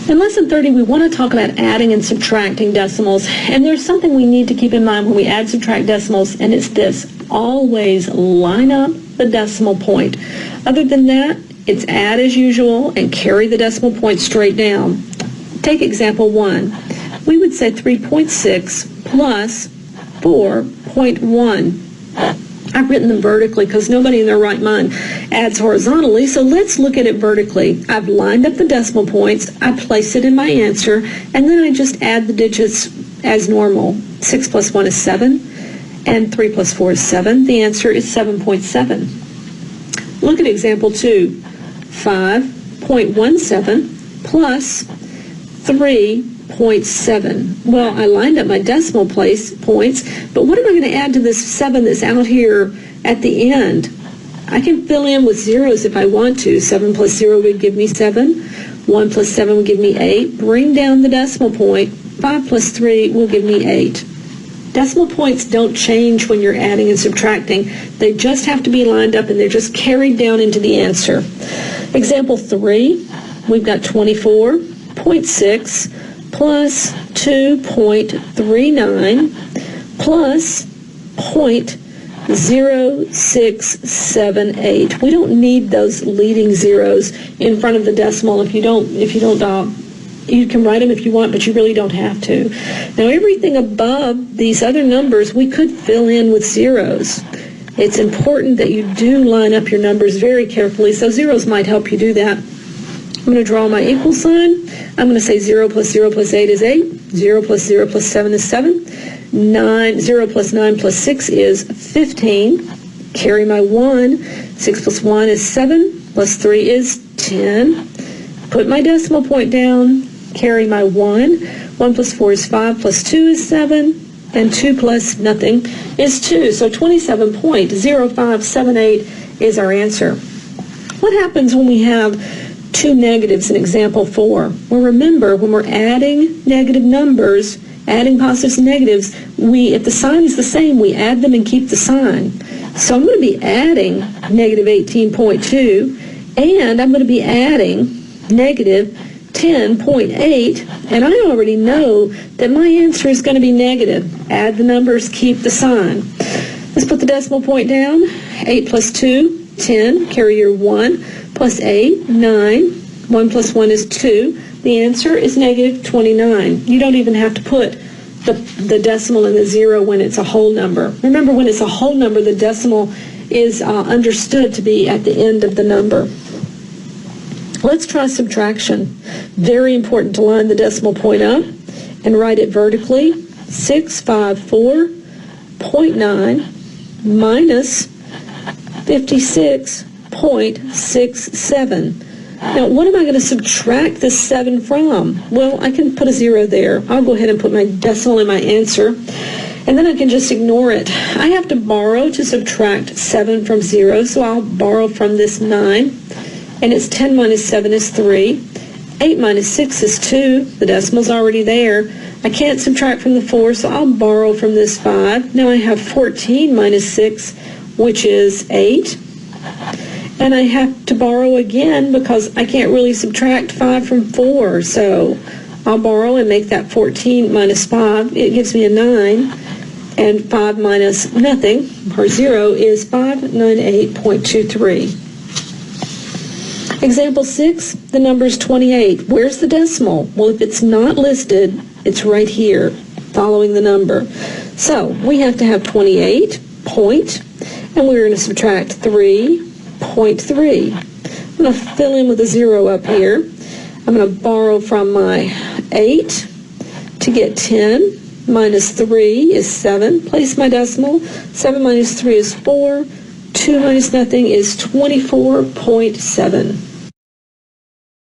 In Lesson 30, we want to talk about adding and subtracting decimals, and there's something we need to keep in mind when we add, subtract decimals, and it's this: always line up the decimal point. Other than that, it's add as usual and carry the decimal point straight down. Take example 1. We would say 3.6 plus 4.1. I've written them vertically because nobody in their right mind adds horizontally, so let's look at it vertically. I've lined up the decimal points, I place it in my answer, and then I just add the digits as normal. 6 plus 1 is 7, and 3 plus 4 is 7. The answer is 7.7. Look at example 2. 5.17 plus 3.7. Well, I lined up my decimal place points, but what am I going to add to this 7 that's out here at the end? I can fill in with zeros if I want to. 7 plus 0 would give me 7. 1 plus 7 would give me 8. Bring down the decimal point. 5 plus 3 will give me 8. Decimal points don't change when you're adding and subtracting. They just have to be lined up, and they're just carried down into the answer. Example 3, we've got 24.6 plus 2.39 plus 0.0678. We don't need those leading zeros in front of the decimal. If you don't, you can write them if you want, but you really don't have to. Now, everything above these other numbers, we could fill in with zeros. It's important that you do line up your numbers very carefully, so zeros might help you do that. I'm going to draw my equal sign. I'm going to say 0 plus 0 plus 8 is 8. 0 plus 0 plus 7 is 7. 0 plus 9 plus 6 is 15. Carry my 1. 6 plus 1 is 7. Plus 3 is 10. Put my decimal point down. Carry my 1. 1 plus 4 is 5. Plus 2 is 7. And 2 plus nothing is 2. So 27.0578 is our answer. What happens when we have two negatives in example 4? Well, remember, when we're adding negative numbers, adding positives and negatives, if the sign is the same, we add them and keep the sign. So I'm going to be adding negative 18.2, and I'm going to be adding negative 10.8, and I already know that my answer is going to be negative. Add the numbers, keep the sign. Let's put the decimal point down. 8 plus 2, 10. Carry your 1. Plus 8, 9. 1 plus 1 is 2. The answer is negative 29. You don't even have to put the decimal and the 0 when it's a whole number. Remember, when it's a whole number, the decimal is understood to be at the end of the number. Let's try subtraction. Very important to line the decimal point up and write it vertically. 654.9 minus 56.67. Now, what am I going to subtract this 7 from? Well, I can put a 0 there. I'll go ahead and put my decimal in my answer, and then I can just ignore it. I have to borrow to subtract 7 from 0, so I'll borrow from this 9, and it's 10 minus 7 is 3. 8 minus 6 is 2. The decimal's already there. I can't subtract from the 4, so I'll borrow from this 5. Now I have 14 minus 6, which is 8. And I have to borrow again because I can't really subtract 5 from 4. So I'll borrow and make that 14 minus 5. It gives me a 9. And 5 minus nothing, or 0, is 598.23. Example 6, the number is 28. Where's the decimal? Well, if it's not listed, it's right here, following the number. So we have to have 28 point, and we're going to subtract 3.3. I'm going to fill in with a 0 up here. I'm going to borrow from my 8 to get 10. Minus 3 is 7. Place my decimal. 7 minus 3 is 4. 2 minus nothing is 24.7.